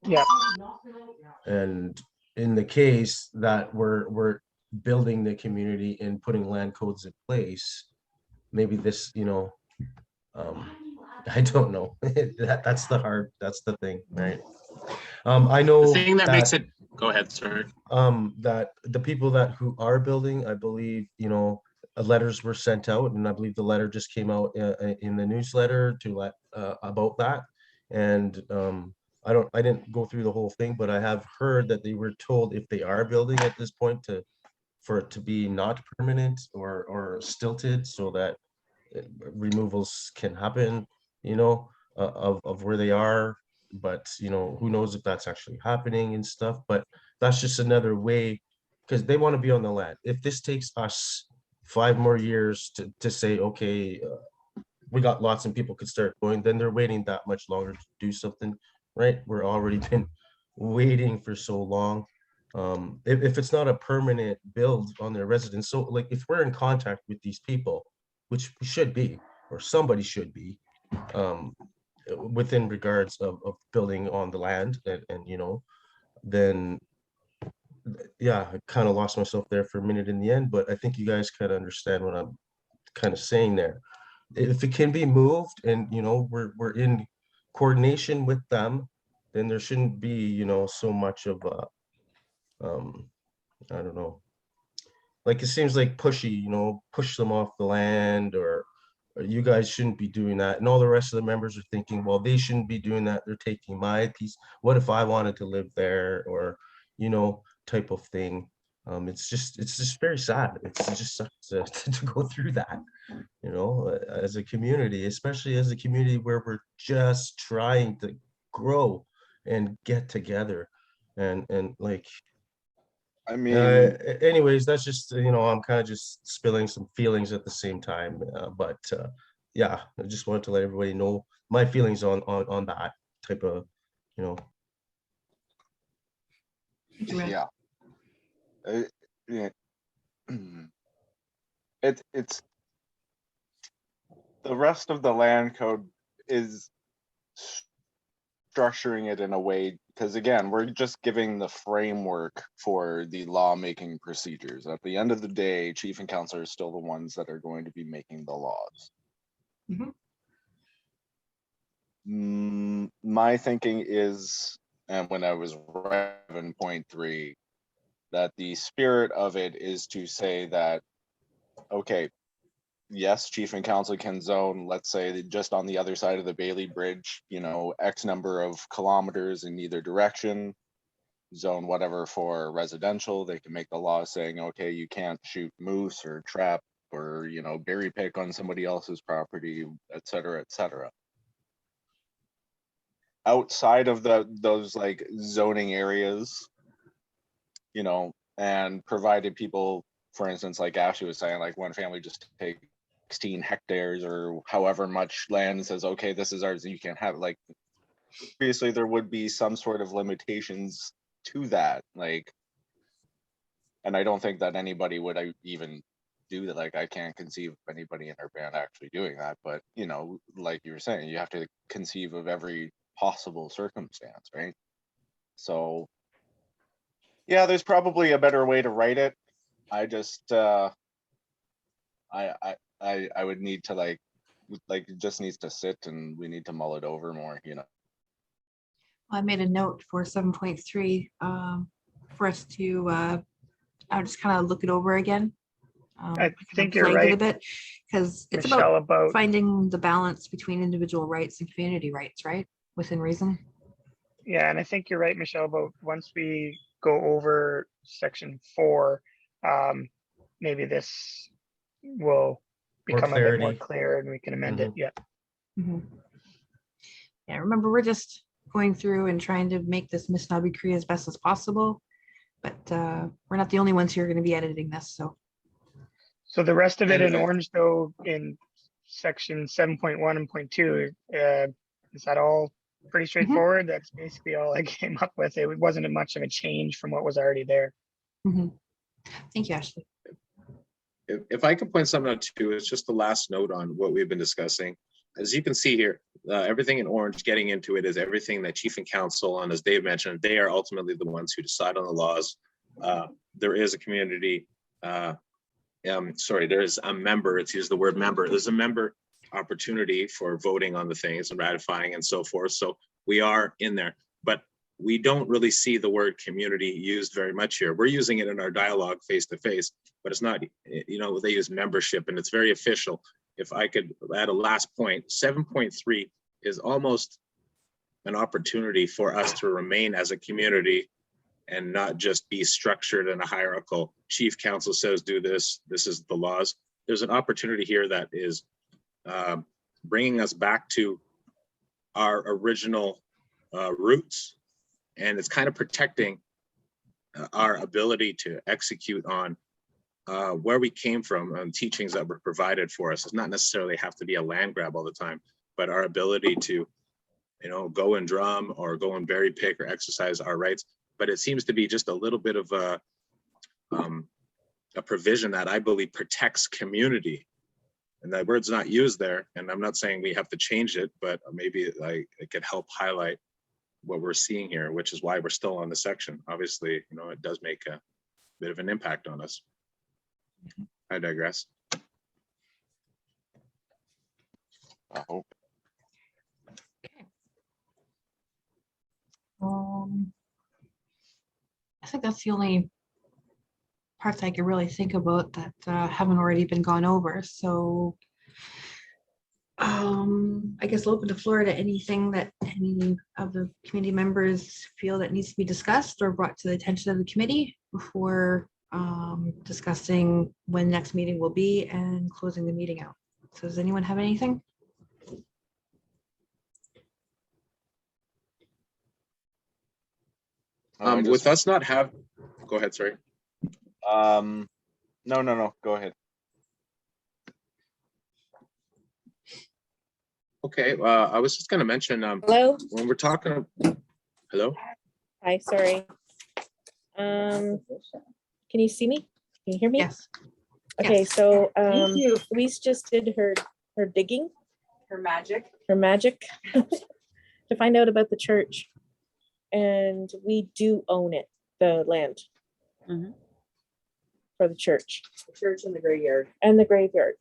Yeah. And in the case that we're building the community and putting land codes in place, maybe this, you know, I don't know. That's the thing, right? I know The thing that makes it, go ahead, sir. That the people who are building, I believe, you know, letters were sent out, and I believe the letter just came out in the newsletter to let about that. And I didn't go through the whole thing, but I have heard that they were told if they are building at this point for it to be not permanent or stilted, so that removals can happen, you know, of where they are. But you know, who knows if that's actually happening and stuff. But that's just another way, because they want to be on the land. If this takes us 5 more years to say, okay, we got lots and people could start going, then they're waiting that much longer to do something, right? We're already been waiting for so long. If it's not a permanent build on their residence, so like if we're in contact with these people, which we should be, or somebody should be, within regards of building on the land, and you know, then yeah, I kind of lost myself there for a minute in the end, but I think you guys kind of understand what I'm kind of saying there. If it can be moved and, you know, we're in coordination with them, then there shouldn't be, you know, so much of I don't know, like it seems like pushy, you know, push them off the land, or you guys shouldn't be doing that. And all the rest of the members are thinking, well, they shouldn't be doing that. They're taking my piece. What if I wanted to live there, or, you know, type of thing. It's just very sad. It's just sucks to go through that, you know, as a community, especially as a community where we're just trying to grow and get together. And like, I mean, anyways, that's just, you know, I'm kind of just spilling some feelings at the same time. But yeah, I just wanted to let everybody know my feelings on that type of, you know. yeah. Yeah. It's the rest of the land code is structuring it in a way, because again, we're just giving the framework for the lawmaking procedures. At the end of the day, chief and council are still the ones that are going to be making the laws. My thinking is, and when I was writing 7.3, that the spirit of it is to say that, okay, yes, chief and council can zone, let's say that just on the other side of the Bailey Bridge, you know, X number of kilometers in either direction. Zone whatever for residential. They can make the law saying, okay, you can't shoot moose or trap or, you know, berry pick on somebody else's property, et cetera, et cetera. Outside of those like zoning areas, you know, and provided people, for instance, like Ashley was saying, like one family just take 16 hectares or however much land and says, okay, this is ours, you can't have it. Like, obviously there would be some sort of limitations to that, like, and I don't think that anybody would even do that. Like, I can't conceive of anybody in our band actually doing that, but you know, like you were saying, you have to conceive of every possible circumstance, right? So yeah, there's probably a better way to write it. I just I would need to like it just needs to sit and we need to mull it over more, you know. I made a note for 7.3 for us to I'll just kind of look it over again. I think you're flagged it a right, bit because it's Michelle, about about, finding the balance between individual rights and community rights, right? Within reason. yeah, and I think you're right, Michelle, about once we go over section 4, maybe this will become a bit more clarity. clear and we can amend it. Yeah. Mhm. Yeah, remember, we're just going through and trying to make this Missanabie Cree as best as possible, but we're not the only ones who are going to be editing this. So So the rest of it in And- orange, though, in section 7.1 and point 2, is that all pretty straightforward? That's basically all I came up with. It wasn't much of a change from what was already there. mhm. Thank you, Ashley. If I could point something out too, it's just the last note on what we've been discussing. As you can see here, everything in orange getting into it is everything that chief and council, and as Dave mentioned, they are ultimately the ones who decide on the laws. There is a community, there is a member, it's used the word member, there's a member opportunity for voting on the things and ratifying and so forth. So we are in there, but we don't really see the word community used very much here. We're using it in our dialogue face to face, but it's not, you know, they use membership and it's very official. If I could add a last point, 7.3 is almost an opportunity for us to remain as a community and not just be structured in a hierarchical. Chief council says do this, this is the laws. There's an opportunity here that is bringing us back to our original roots, and it's kind of protecting our ability to execute on where we came from and teachings that were provided for us. It's not necessarily have to be a land grab all the time, but our ability to, you know, go and drum or go and berry pick or exercise our rights. But it seems to be just a little bit of a provision that I believe protects community. And that word's not used there. And I'm not saying we have to change it, but maybe like it could help highlight what we're seeing here, which is why we're still on the section. Obviously, you know, it does make a bit of an impact on us. I digress. I hope. I think that's the only parts I could really think about that haven't already been gone over. So I guess I'll open the floor to anything that any of the committee members feel that needs to be discussed or brought to the attention of the committee before discussing when next meeting will be and closing the meeting out. So does anyone have anything? With us not have, go ahead, sorry. No, go ahead. Okay, I was just gonna mention, Hello? when we're talking, hello? Hi, sorry. Can you see me? Can you hear me? Yes. Okay, Yes. so you. Louise just did her digging, Her magic. her magic to find out about the church. And we do own it, the land Mhm. for the church The church in the graveyard. and the graveyard.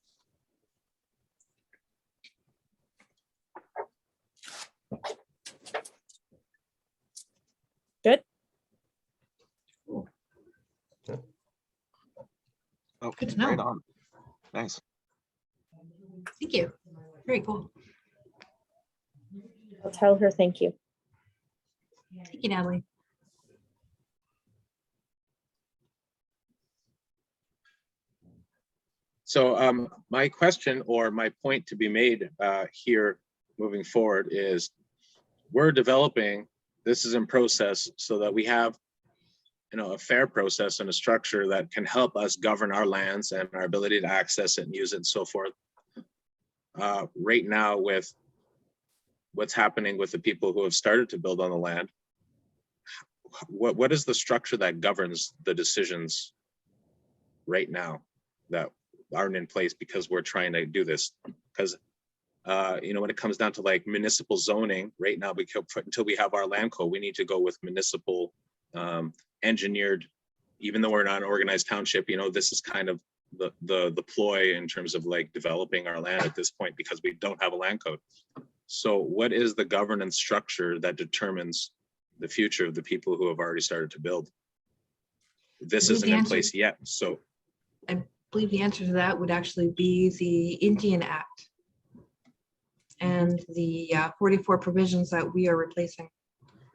Good. Okay, Good to know. right on. Nice. Thank you. Very cool. I'll tell her thank you. Thank you, Natalie. So my question or my point to be made here moving forward is we're developing, this is in process so that we have, you know, a fair process and a structure that can help us govern our lands and our ability to access it and use it and so forth. Right now with what's happening with the people who have started to build on the land, what is the structure that governs the decisions right now that aren't in place because we're trying to do this? Because you know, when it comes down to like municipal zoning, right now, until we have our land code, we need to go with municipal engineered, even though we're not an organized township, you know, this is kind of the ploy in terms of like developing our land at this point because we don't have a land code. So what is the governance structure that determines the future of the people who have already started to build? This I think isn't the in answer- place yet. So I believe the answer to that would actually be the Indian Act and the 44 provisions that we are replacing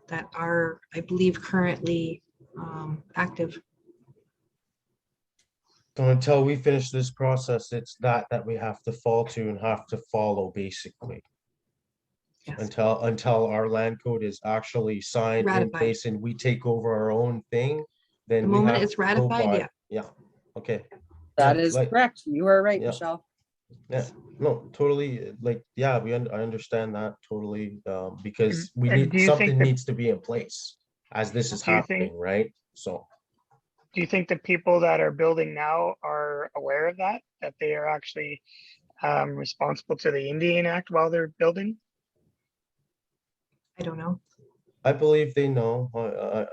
that are, I believe, currently active. So until we finish this process, it's that we have to fall to and have to follow basically. Yes. Until our land code is actually signed in Ratified. place and we take over our own thing, then The we moment have it's to go ratified, by- yeah. Yeah, okay. That Yeah, is like- correct. You are right, Yeah. Michelle. Yeah, no, totally, like, yeah, I understand that totally, because we And need, do you think something that- needs to be in place as this is Do you think- happening, right? So, Do you think the people that are building now are aware of that they are actually responsible to the Indian Act while they're building? I don't know. I believe they know,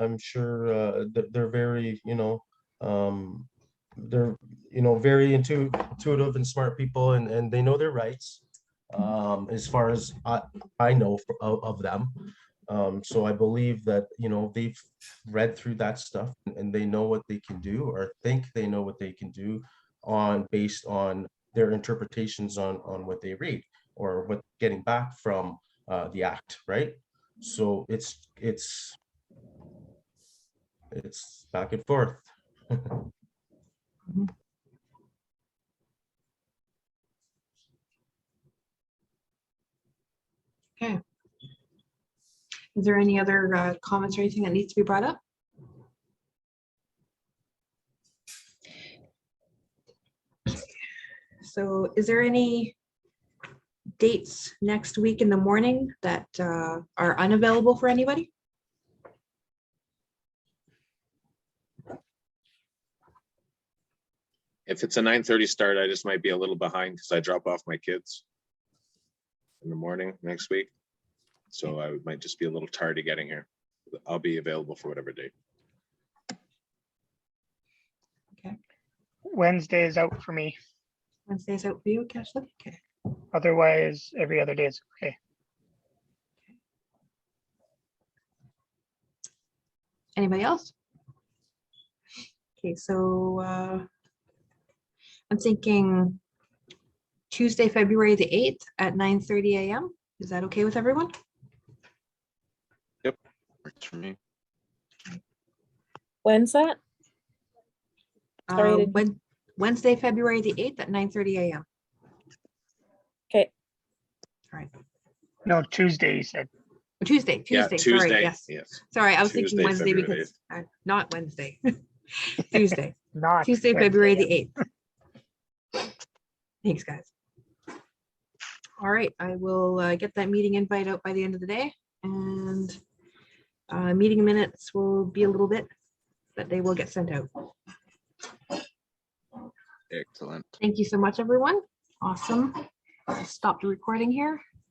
I'm sure, they're very, they're, very intuitive and smart people and they know their rights. As far as I know of them. So I believe that, they've read through that stuff and they know what they can do or think they know what they can do based on their interpretations on what they read or what getting back from the act, right? So it's back and forth. Okay. Is there any other comments or anything that needs to be brought up? So is there any dates next week in the morning that are unavailable for anybody? if it's a 9:30 start, I just might be a little behind because I drop off my kids in the morning next week. So I might just be a little tardy getting here. I'll be available for whatever date. Wednesday is out for me. Wednesday's out for you, Cashley? Okay. Otherwise, every other day is okay. Anybody else? Okay, so I'm thinking Tuesday, February the 8th at 9:30 a.m. Is that okay with everyone? Works for me. When's that? Sorry, I didn't- Wednesday, February the 8th at 9:30 a.m. Okay. All right. No, Tuesday, you said. Tuesday, Yeah, Tuesday, sorry, Tuesday. yes. Yes. Sorry, I was thinking Tuesday, Wednesday February because not Wednesday. Tuesday, Not Tuesday, Wednesday, February yeah. the 8th. Thanks, guys. All right, I will get that meeting invite out by the end of the day and meeting minutes will be a little bit, but they will get sent out. Excellent. Thank you so much, everyone. Awesome. Stop the recording here.